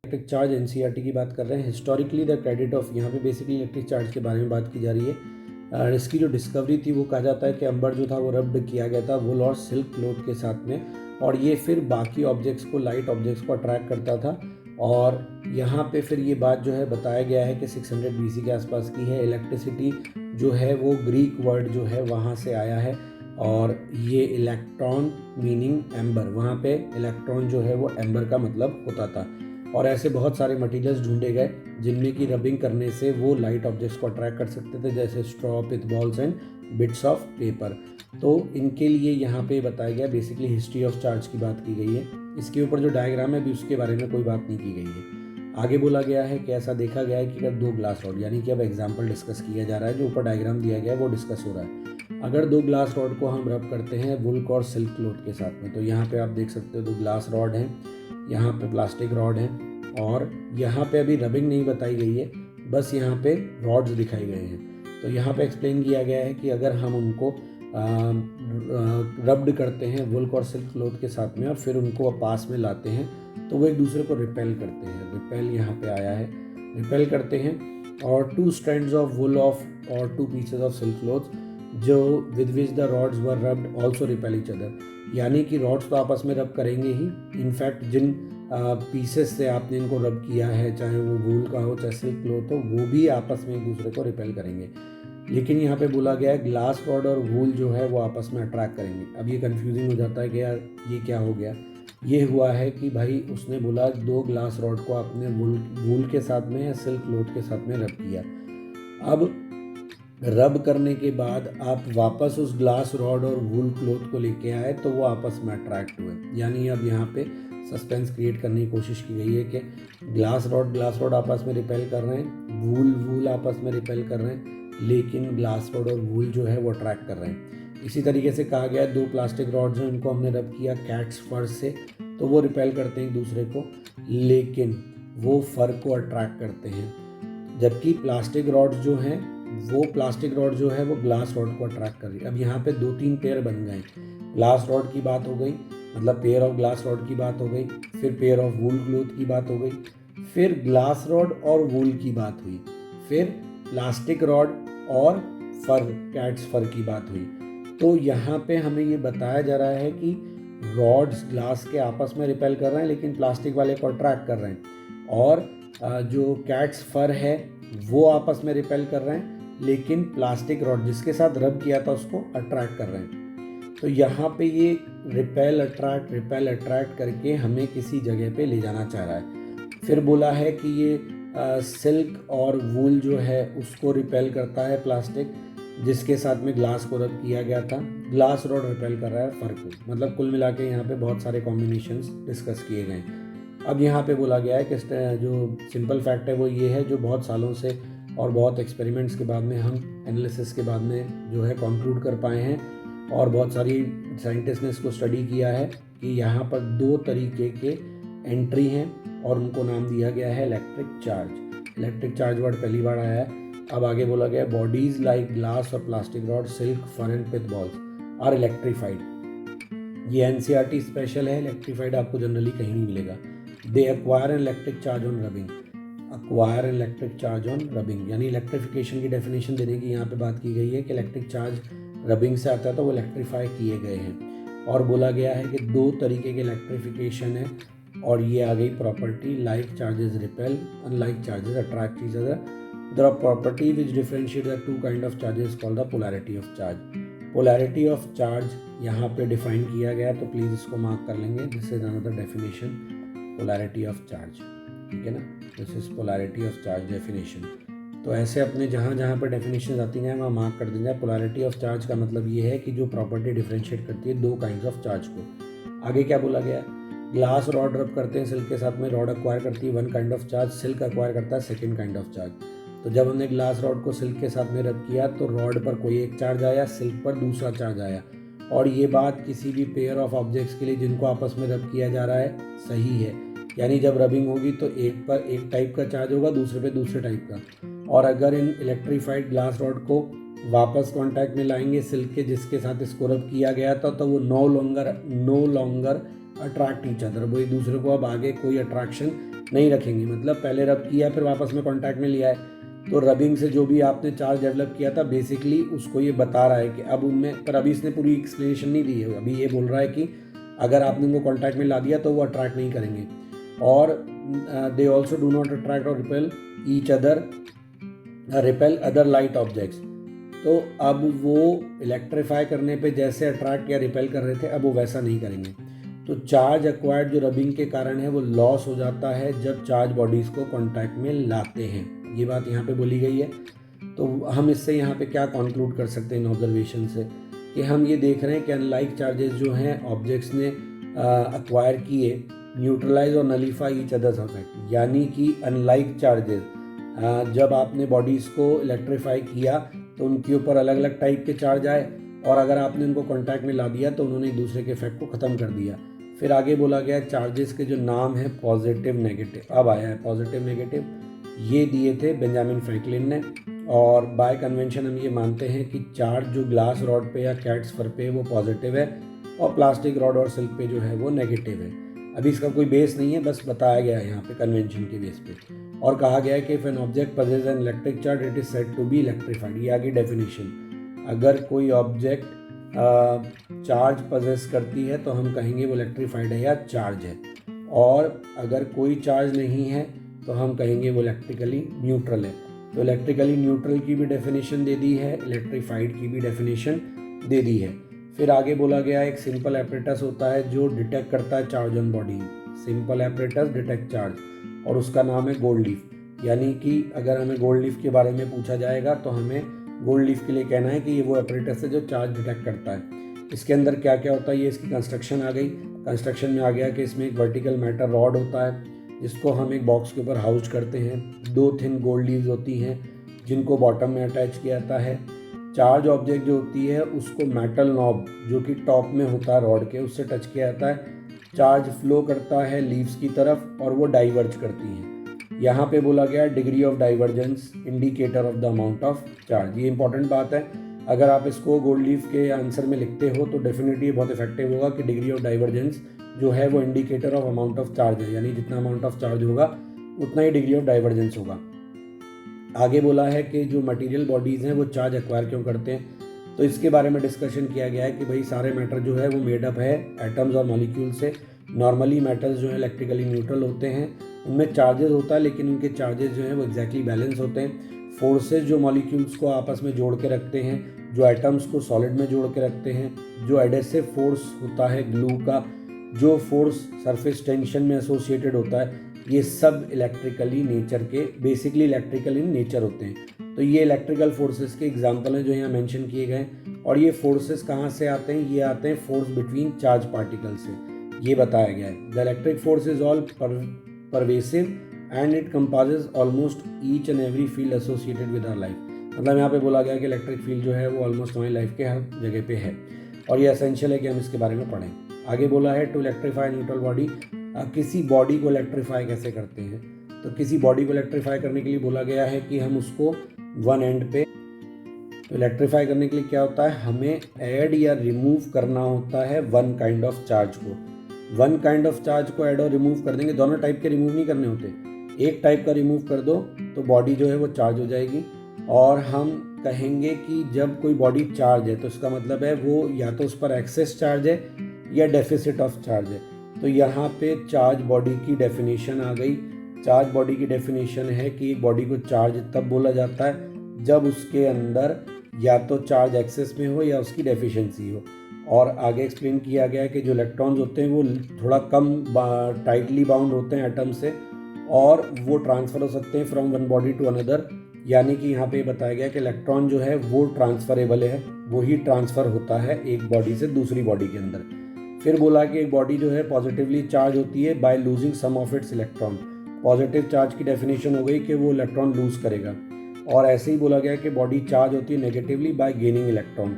Electric charge NCERT की बात कर रहे हैं। हिस्टोरिकली द क्रेडिट ऑफ, यहाँ पे बेसिकली इलेक्ट्रिक चार्ज के बारे में बात की जा रही है। इसकी जो डिस्कवरी थी वो कहा जाता है कि अंबर जो था वो रब्ड किया गया था वुल और सिल्क क्लोथ के साथ में, और ये फिर बाकी ऑब्जेक्ट्स को, लाइट ऑब्जेक्ट्स को अट्रैक्ट करता था। और यहाँ पे फिर ये बात जो है बताया गया है कि 600 BC के आसपास की है। इलेक्ट्रिसिटी जो है वो ग्रीक वर्ड जो है वहाँ से आया है, और ये इलेक्ट्रॉन मीनिंग एम्बर, वहाँ पे इलेक्ट्रॉन जो है वो एम्बर का मतलब होता था। और ऐसे बहुत सारे मटेरियल्स ढूंढे गए जिनमें कि रबिंग करने से वो लाइट ऑब्जेक्ट्स को अट्रैक्ट कर सकते थे, जैसे straw, pith balls and bits of paper. तो इनके लिए यहाँ पे बताया गया, बेसिकली हिस्ट्री ऑफ चार्ज की बात की गई है। इसके ऊपर जो डायग्राम है अभी उसके बारे में कोई बात नहीं की गई है। आगे बोला गया है कि ऐसा देखा गया है कि अगर दो ग्लास रॉड, यानी कि अब एग्जाम्पल डिस्कस किया जा रहा है, जो ऊपर डायग्राम दिया गया है वो डिस्कस हो रहा है। अगर दो ग्लास रॉड को हम रब करते हैं वुल्क और सिल्क क्लोथ के साथ में, तो यहाँ पे आप देख सकते हो दो ग्लास रॉड हैं, यहाँ पे प्लास्टिक रॉड है, और यहाँ पे अभी रबिंग नहीं बताई गई है, बस यहाँ पे रॉड्स दिखाए गए हैं। तो यहाँ पे एक्सप्लेन किया गया है कि अगर हम उनको रब्ड करते हैं वुल्क और सिल्क क्लोथ के साथ में और फिर उनको पास में लाते हैं तो वो एक दूसरे को रिपेल करते हैं। रिपेल यहाँ पे आया है, रिपेल करते हैं। और 2 strands ऑफ वुल ऑफ और 2 pieces ऑफ सिल्क क्लोथ जो with which the rods were rubbed also repel each other, यानी कि रॉड्स तो आपस में रब करेंगे ही, इनफैक्ट जिन पीसेस से आपने इनको रब किया है, चाहे वो वूल का हो चाहे सिल्क क्लोथ हो, वो भी आपस में एक दूसरे को रिपेल करेंगे। लेकिन यहाँ पे बोला गया है ग्लास रॉड और वूल जो है वो आपस में अट्रैक्ट करेंगे। अब ये कंफ्यूजिंग हो जाता है कि यार ये क्या हो गया। ये हुआ है कि भाई उसने बोला दो ग्लास रॉड को आपने वूल के साथ में या सिल्क क्लोथ के साथ में रब किया। अब रब करने के बाद आप वापस उस ग्लास रॉड और वूल क्लोथ को लेके आए तो वो आपस में अट्रैक्ट हुए। यानी अब यहाँ पे सस्पेंस क्रिएट करने की कोशिश की गई है कि ग्लास रॉड आपस में रिपेल कर रहे हैं, वूल आपस में रिपेल कर रहे हैं, लेकिन ग्लास रॉड और वूल जो है वो अट्रैक्ट कर रहे हैं। इसी तरीके से कहा गया है दो प्लास्टिक रॉड्स हैं, इनको हमने रब किया कैट्स फर से, तो वो रिपेल करते हैं एक दूसरे को, लेकिन वो फर को अट्रैक्ट करते हैं। जबकि प्लास्टिक रॉड जो है वो ग्लास रॉड को अट्रैक्ट कर रही है। अब यहाँ पे 2-3 पेयर बन गए। ग्लास रॉड की बात हो गई, मतलब पेयर ऑफ ग्लास रॉड की बात हो गई, फिर पेयर ऑफ वूल क्लोथ की बात हो गई, फिर ग्लास रॉड और वूल की बात हुई, फिर प्लास्टिक रॉड और फर, कैट्स फर की बात हुई। तो यहाँ पे हमें ये बताया जा रहा है कि रॉड्स ग्लास के आपस में रिपेल कर रहे हैं लेकिन प्लास्टिक वाले को अट्रैक्ट कर रहे हैं, और जो कैट्स फर है वो आपस में रिपेल कर रहे हैं लेकिन प्लास्टिक रॉड जिसके साथ रब किया था उसको अट्रैक्ट कर रहे हैं। तो यहाँ पे ये रिपेल अट्रैक्ट करके हमें किसी जगह पे ले जाना चाह रहा है। फिर बोला है कि ये सिल्क और वूल जो है उसको रिपेल करता है प्लास्टिक, जिसके साथ में ग्लास को रब किया गया था। ग्लास रॉड रिपेल कर रहा है फर को। मतलब कुल मिला के यहाँ पे बहुत सारे कॉम्बिनेशंस डिस्कस किए गए। अब यहाँ पे बोला गया है कि जो सिंपल फैक्ट है वो ये है, जो बहुत सालों से और बहुत एक्सपेरिमेंट्स के बाद में हम एनालिसिस के बाद में जो है कंक्लूड कर पाए हैं, और बहुत सारी साइंटिस्ट ने इसको स्टडी किया है कि यहाँ पर 2 तरीके के एंट्री हैं और उनको नाम दिया गया है electric charge. Electric charge word पहली बार आया है। अब आगे बोला गया बॉडीज लाइक ग्लास और plastic rod, silk, fur and pith balls are electrified. ये एनसीईआरटी स्पेशल है, इलेक्ट्रीफाइड आपको जनरली कहीं नहीं मिलेगा। They acquire an electric charge on rubbing, acquire an electric charge on rubbing, यानी इलेक्ट्रिफिकेशन की डेफिनेशन देने की यहाँ पे बात की गई है कि इलेक्ट्रिक चार्ज रबिंग से आता है तो वो इलेक्ट्रीफाई किए गए हैं। और बोला गया है कि 2 तरीके के इलेक्ट्रिफिकेशन है, और ये आ गई property like charges repel, unlike charges attract each other. The property which differentiates the 2 kind of charges is called the polarity of charge. Polarity of charge यहाँ पे डिफाइन किया गया, तो प्लीज़ इसको मार्क कर लेंगे। This is another definition, polarity of charge, ठीक है ना। This is polarity of charge definition. तो ऐसे अपने जहाँ जहाँ पर डेफिनेशन आती हैं वहाँ मार्क कर देंगे। पोलैरिटी ऑफ चार्ज का मतलब ये है कि जो प्रॉपर्टी डिफरेंशिएट करती है 2 काइंड्स ऑफ चार्ज को। आगे क्या बोला गया, ग्लास रॉड रब करते हैं सिल्क के साथ में, रॉड एक्वायर करती है 1 kind of charge, silk acquire करता है 2nd काइंड ऑफ चार्ज। तो जब हमने ग्लास रॉड को सिल्क के साथ में रब किया तो रॉड पर कोई एक चार्ज आया, सिल्क पर दूसरा चार्ज आया। और ये बात किसी भी पेयर ऑफ ऑब्जेक्ट्स के लिए जिनको आपस में रब किया जा रहा है सही है। यानी जब रबिंग होगी तो एक पर एक टाइप का चार्ज होगा, दूसरे पे दूसरे टाइप का। और अगर इन इलेक्ट्रीफाइड ग्लास रॉड को वापस कॉन्टैक्ट में लाएंगे सिल्क के जिसके साथ इसको रब किया गया था, तो वो no longer attract each other, वो एक दूसरे को अब आगे कोई अट्रैक्शन नहीं रखेंगे। मतलब पहले रब किया फिर वापस में कॉन्टैक्ट में लिया है, तो रबिंग से जो भी आपने चार्ज डेवलप किया था बेसिकली उसको ये बता रहा है कि अब उनमें, पर अभी इसने पूरी एक्सप्लेनेशन नहीं दी है, अभी ये बोल रहा है कि अगर आपने उनको कॉन्टैक्ट में ला दिया तो वो अट्रैक्ट नहीं करेंगे। और they also do not attract और repel each other, repel other light objects. तो अब वो इलेक्ट्रीफाई करने पे जैसे अट्रैक्ट या रिपेल कर रहे थे अब वो वैसा नहीं करेंगे। तो चार्ज एक्वायर्ड जो रबिंग के कारण है वो लॉस हो जाता है जब चार्ज बॉडीज़ को कॉन्टैक्ट में लाते हैं, ये बात यहाँ पे बोली गई है। तो हम इससे यहाँ पे क्या कंक्लूड कर सकते हैं इन ऑब्जर्वेशन से, कि हम ये देख रहे हैं कि अनलाइक चार्जेस जो हैं ऑब्जेक्ट्स ने एक्वायर किए न्यूट्रलाइज और नलीफाई ईच अदर्स इफेक्ट, यानी कि अनलाइक चार्जेस जब आपने बॉडीज़ को इलेक्ट्रीफाई किया तो उनके ऊपर अलग अलग टाइप के चार्ज आए, और अगर आपने उनको कॉन्टैक्ट में ला दिया तो उन्होंने एक दूसरे के इफेक्ट को ख़त्म कर दिया। फिर आगे बोला गया चार्जेस के जो नाम है पॉजिटिव नेगेटिव, अब आया है पॉजिटिव नेगेटिव, ये दिए थे बेंजामिन फ्रैंकलिन ने। और बाय कन्वेंशन हम ये मानते हैं कि चार्ज जो ग्लास रॉड पे या कैट्स फर पे वो पॉजिटिव है और प्लास्टिक रॉड और सिल्क पे जो है वो नेगेटिव है। अभी इसका कोई बेस नहीं है, बस बताया गया है यहाँ पे कन्वेंशन के बेस पे। और कहा गया है कि if an object possess an electric charge it is said to be electrified, ये आगे डेफिनेशन, अगर कोई ऑब्जेक्ट चार्ज पजेस करती है तो हम कहेंगे वो इलेक्ट्रीफाइड है या चार्ज है, और अगर कोई चार्ज नहीं है तो हम कहेंगे वो इलेक्ट्रिकली न्यूट्रल है। तो इलेक्ट्रिकली न्यूट्रल की भी डेफिनेशन दे दी है, इलेक्ट्रीफाइड की भी डेफिनेशन दे दी है। फिर आगे बोला गया एक सिंपल एपरेटस होता है जो डिटेक्ट करता है charge on body, simple apparatus detect charge, और उसका नाम है गोल्ड लीफ। यानी कि अगर हमें गोल्ड लीफ के बारे में पूछा जाएगा तो हमें गोल्ड लीफ के लिए कहना है कि ये वो एपरेटस है जो चार्ज डिटेक्ट करता है। इसके अंदर क्या क्या होता है, ये इसकी कंस्ट्रक्शन आ गई। कंस्ट्रक्शन में आ गया कि इसमें एक वर्टिकल मैटर रॉड होता है जिसको हम एक बॉक्स के ऊपर हाउस करते हैं, 2 थिन गोल्ड लीव्स होती हैं जिनको बॉटम में अटैच किया जाता है। चार्ज ऑब्जेक्ट जो होती है उसको मेटल नॉब जो कि टॉप में होता है रॉड के, उससे टच किया जाता है। चार्ज फ्लो करता है लीव्स की तरफ और वो डाइवर्ज करती हैं। यहाँ पे बोला गया degree of divergence indicator of the amount of charge, ये इंपॉर्टेंट बात है। अगर आप इसको गोल्ड लीफ के आंसर में लिखते हो तो डेफिनेटली बहुत इफेक्टिव होगा कि डिग्री ऑफ डाइवर्जेंस जो है वो indicator of amount of charge है, यानी जितना अमाउंट ऑफ चार्ज होगा उतना ही डिग्री ऑफ डाइवर्जेंस होगा। आगे बोला है कि जो मटेरियल बॉडीज़ हैं वो चार्ज एक्वायर क्यों करते हैं, तो इसके बारे में डिस्कशन किया गया है कि भाई सारे मैटर जो है वो मेडअप है एटम्स और मॉलिक्यूल से। नॉर्मली मेटल्स जो है इलेक्ट्रिकली न्यूट्रल होते हैं, उनमें चार्जेस होता है लेकिन उनके चार्जेस जो हैं वो एग्जैक्टली बैलेंस होते हैं। फोर्सेस जो मॉलिक्यूल्स को आपस में जोड़ के रखते हैं, जो एटम्स को सॉलिड में जोड़ के रखते हैं, जो एडेसिव फोर्स होता है ग्लू का, जो फोर्स सरफेस टेंशन में एसोसिएटेड होता है, ये सब इलेक्ट्रिकली नेचर के, बेसिकली इलेक्ट्रिकल इन नेचर होते हैं। तो ये इलेक्ट्रिकल फोर्सेस के एग्जांपल हैं जो यहाँ मेंशन किए गए। और ये फोर्सेस कहाँ से आते हैं, ये आते हैं फोर्स बिटवीन चार्ज पार्टिकल से, ये बताया गया है। The electric force is all pervasive and it compasses almost each and every field associated with our life. मतलब यहाँ पे बोला गया कि इलेक्ट्रिक फील्ड जो है वो ऑलमोस्ट हमारी लाइफ के हर जगह पे है और ये एसेंशियल है कि हम इसके बारे में पढ़ें। आगे बोला है टू इलेक्ट्रीफाई न्यूट्रल बॉडी, किसी बॉडी को इलेक्ट्रीफाई कैसे करते हैं, तो किसी बॉडी को इलेक्ट्रीफाई करने के लिए बोला गया है कि हम उसको वन एंड पे, तो इलेक्ट्रीफाई करने के लिए क्या होता है, हमें ऐड या रिमूव करना होता है वन काइंड ऑफ चार्ज को। वन काइंड ऑफ चार्ज को ऐड और रिमूव कर देंगे, दोनों टाइप के रिमूव नहीं करने होते, एक टाइप का रिमूव कर दो तो बॉडी जो है वो चार्ज हो जाएगी। और हम कहेंगे कि जब कोई बॉडी चार्ज है तो इसका मतलब है वो या तो उस पर एक्सेस चार्ज है या डेफिसिट ऑफ चार्ज है। तो यहाँ पे चार्ज बॉडी की डेफिनेशन आ गई। चार्ज बॉडी की डेफिनेशन है कि एक बॉडी को चार्ज तब बोला जाता है जब उसके अंदर या तो चार्ज एक्सेस में हो या उसकी डेफिशिएंसी हो। और आगे एक्सप्लेन किया गया है कि जो इलेक्ट्रॉन्स होते हैं वो थोड़ा कम टाइटली बाउंड होते हैं एटम से और वो ट्रांसफ़र हो सकते हैं from one body to another, यानी कि यहाँ पे बताया गया कि इलेक्ट्रॉन जो है वो ट्रांसफरेबल है, वो ही ट्रांसफ़र होता है एक बॉडी से दूसरी बॉडी के अंदर। फिर बोला कि एक बॉडी जो है पॉजिटिवली चार्ज होती है by losing some of its electron. Positive charge की डेफिनेशन हो गई कि वो इलेक्ट्रॉन लूज करेगा। और ऐसे ही बोला गया कि बॉडी चार्ज होती है नेगेटिवली बाय गेनिंग इलेक्ट्रॉन।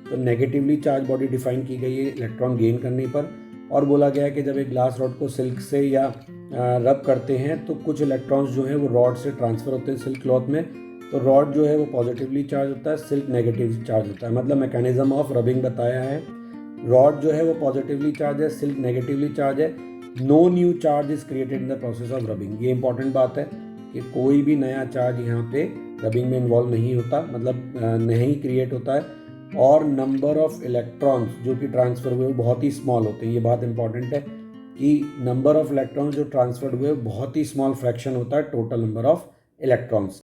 तो नेगेटिवली चार्ज बॉडी डिफाइन की गई है इलेक्ट्रॉन गेन करने पर। और बोला गया कि जब एक ग्लास रॉड को सिल्क से या रब करते हैं तो कुछ इलेक्ट्रॉन्स जो हैं वो रॉड से ट्रांसफ़र होते हैं सिल्क क्लॉथ में। तो रॉड जो है वो पॉजिटिवली चार्ज होता है, सिल्क नेगेटिव चार्ज होता है। मतलब मैकेनिज्म ऑफ रबिंग बताया है। रॉड जो है वो पॉजिटिवली चार्ज है, सिल्क नेगेटिवली चार्ज है। No new charge is created in the process of rubbing. ये इंपॉर्टेंट बात है कि कोई भी नया चार्ज यहाँ पे रबिंग में इन्वॉल्व नहीं होता, मतलब नहीं क्रिएट होता है। और नंबर ऑफ इलेक्ट्रॉन्स जो कि ट्रांसफर हुए बहुत ही स्मॉल होते हैं। ये बात इंपॉर्टेंट है कि नंबर ऑफ इलेक्ट्रॉन्स जो ट्रांसफर्ड हुए बहुत ही स्मॉल फ्रैक्शन होता है टोटल नंबर ऑफ इलेक्ट्रॉन्स।